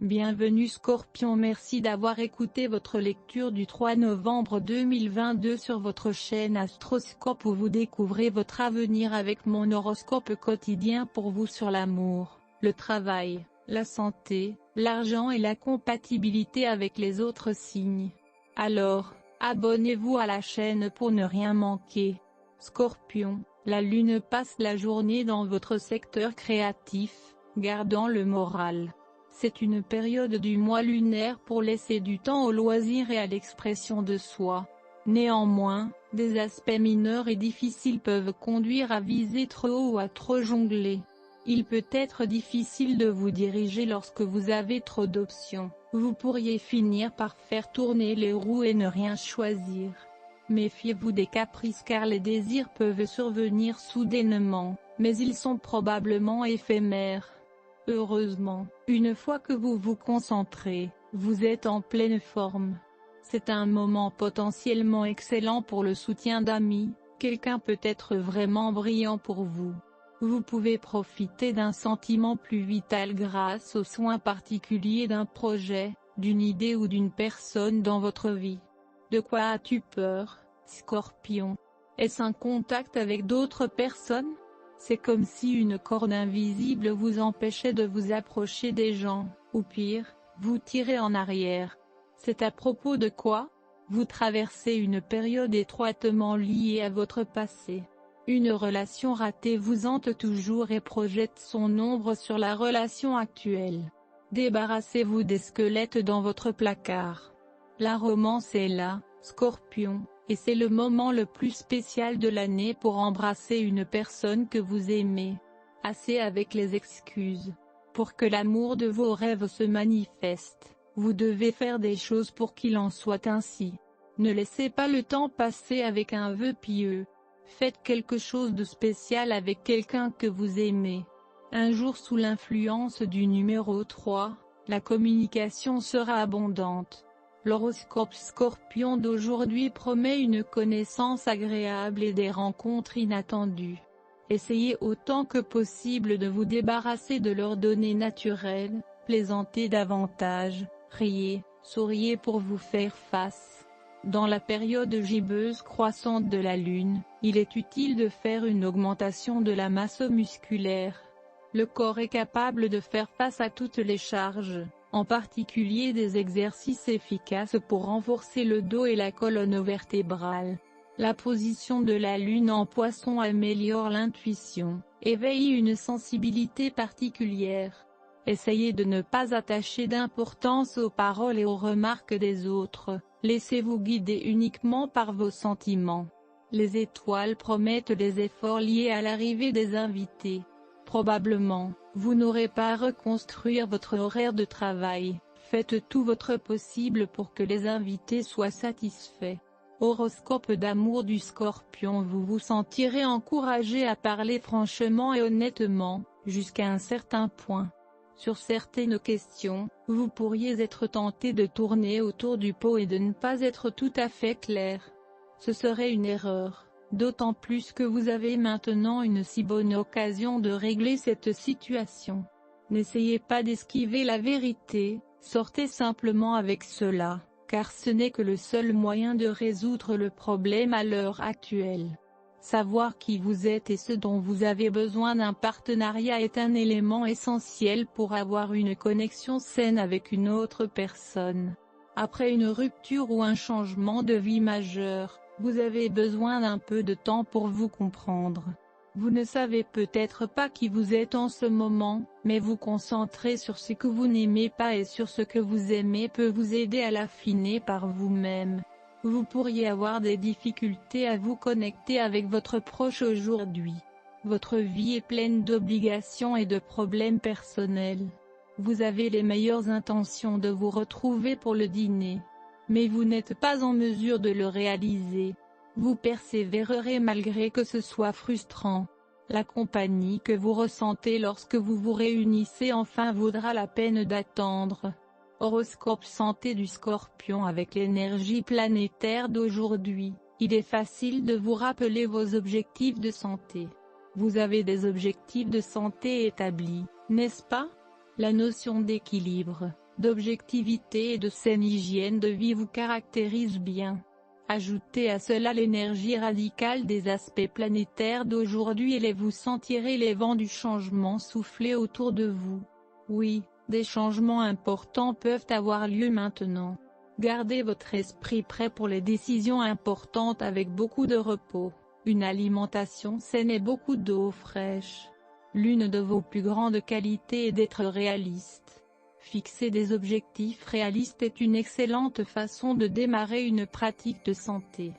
Bienvenue Scorpion, merci d'avoir écouté votre lecture du 3 novembre 2022 sur votre chaîne Astroscope où vous découvrez votre avenir avec mon horoscope quotidien pour vous sur l'amour, le travail, la santé, l'argent et la compatibilité avec les autres signes. Alors, abonnez-vous à la chaîne pour ne rien manquer. Scorpion, la lune passe la journée dans votre secteur créatif, gardant le moral. C'est une période du mois lunaire pour laisser du temps au loisir et à l'expression de soi. Néanmoins, des aspects mineurs et difficiles peuvent conduire à viser trop haut ou à trop jongler. Il peut être difficile de vous diriger lorsque vous avez trop d'options. Vous pourriez finir par faire tourner les roues et ne rien choisir. Méfiez-vous des caprices car les désirs peuvent survenir soudainement, mais ils sont probablement éphémères. Heureusement, une fois que vous vous concentrez, vous êtes en pleine forme. C'est un moment potentiellement excellent pour le soutien d'amis, quelqu'un peut être vraiment brillant pour vous. Vous pouvez profiter d'un sentiment plus vital grâce aux soins particuliers d'un projet, d'une idée ou d'une personne dans votre vie. De quoi as-tu peur, Scorpion? Est-ce un contact avec d'autres personnes? C'est comme si une corde invisible vous empêchait de vous approcher des gens, ou pire, vous tirait en arrière. C'est à propos de quoi? Vous traversez une période étroitement liée à votre passé. Une relation ratée vous hante toujours et projette son ombre sur la relation actuelle. Débarrassez-vous des squelettes dans votre placard. La romance est là, Scorpion, et c'est le moment le plus spécial de l'année pour embrasser une personne que vous aimez. Assez avec les excuses. Pour que l'amour de vos rêves se manifeste, vous devez faire des choses pour qu'il en soit ainsi. Ne laissez pas le temps passer avec un vœu pieux. Faites quelque chose de spécial avec quelqu'un que vous aimez. Un jour sous l'influence du numéro 3, la communication sera abondante. L'horoscope Scorpion d'aujourd'hui promet une connaissance agréable et des rencontres inattendues. Essayez autant que possible de vous débarrasser de leurs données naturelles, plaisantez davantage, riez, souriez pour vous faire face. Dans la période gibbeuse croissante de la Lune, il est utile de faire une augmentation de la masse musculaire. Le corps est capable de faire face à toutes les charges, en particulier des exercices efficaces pour renforcer le dos et la colonne vertébrale. La position de la Lune en Poisson améliore l'intuition, éveille une sensibilité particulière. Essayez de ne pas attacher d'importance aux paroles et aux remarques des autres, laissez-vous guider uniquement par vos sentiments. Les étoiles promettent les efforts liés à l'arrivée des invités. Probablement, vous n'aurez pas à reconstruire votre horaire de travail, faites tout votre possible pour que les invités soient satisfaits. Horoscope d'amour du Scorpion, vous vous sentirez encouragé à parler franchement et honnêtement, jusqu'à un certain point. Sur certaines questions, vous pourriez être tenté de tourner autour du pot et de ne pas être tout à fait clair. Ce serait une erreur. D'autant plus que vous avez maintenant une si bonne occasion de régler cette situation. N'essayez pas d'esquiver la vérité, sortez simplement avec cela, car ce n'est que le seul moyen de résoudre le problème à l'heure actuelle. Savoir qui vous êtes et ce dont vous avez besoin d'un partenariat est un élément essentiel pour avoir une connexion saine avec une autre personne. Après une rupture ou un changement de vie majeur, vous avez besoin d'un peu de temps pour vous comprendre. Vous ne savez peut-être pas qui vous êtes en ce moment, mais vous concentrer sur ce que vous n'aimez pas et sur ce que vous aimez peut vous aider à l'affiner par vous-même. Vous pourriez avoir des difficultés à vous connecter avec votre proche aujourd'hui. Votre vie est pleine d'obligations et de problèmes personnels. Vous avez les meilleures intentions de vous retrouver pour le dîner. Mais vous n'êtes pas en mesure de le réaliser. Vous persévérerez malgré que ce soit frustrant. La compagnie que vous ressentez lorsque vous vous réunissez enfin vaudra la peine d'attendre. Horoscope santé du Scorpion avec l'énergie planétaire d'aujourd'hui, il est facile de vous rappeler vos objectifs de santé. Vous avez des objectifs de santé établis, n'est-ce pas? La notion d'équilibre, d'objectivité et de saine hygiène de vie vous caractérisent bien. Ajoutez à cela l'énergie radicale des aspects planétaires d'aujourd'hui et vous sentirez les vents du changement souffler autour de vous. Oui, des changements importants peuvent avoir lieu maintenant. Gardez votre esprit prêt pour les décisions importantes avec beaucoup de repos, une alimentation saine et beaucoup d'eau fraîche. L'une de vos plus grandes qualités est d'être réaliste. Fixer des objectifs réalistes est une excellente façon de démarrer une pratique de santé.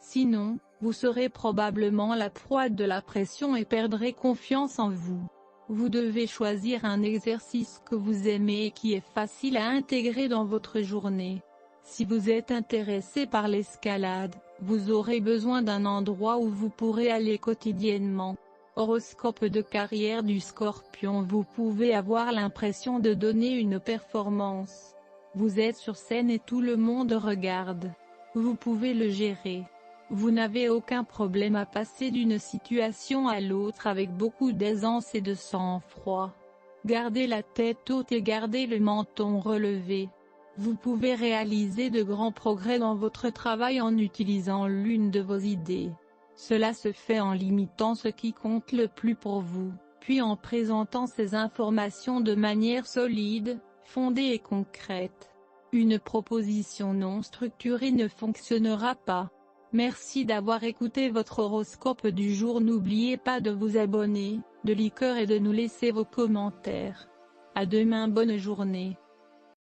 Sinon, vous serez probablement la proie de la pression et perdrez confiance en vous. Vous devez choisir un exercice que vous aimez et qui est facile à intégrer dans votre journée. Si vous êtes intéressé par l'escalade, vous aurez besoin d'un endroit où vous pourrez aller quotidiennement. Horoscope de carrière du Scorpion. Vous pouvez avoir l'impression de donner une performance. Vous êtes sur scène et tout le monde regarde. Vous pouvez le gérer. Vous n'avez aucun problème à passer d'une situation à l'autre avec beaucoup d'aisance et de sang-froid. Gardez la tête haute et gardez le menton relevé. Vous pouvez réaliser de grands progrès dans votre travail en utilisant l'une de vos idées. Cela se fait en limitant ce qui compte le plus pour vous, puis en présentant ces informations de manière solide, fondée et concrète. Une proposition non structurée ne fonctionnera pas. Merci d'avoir écouté votre horoscope du jour. N'oubliez pas de vous abonner, de liker et de nous laisser vos commentaires. À demain, bonne journée.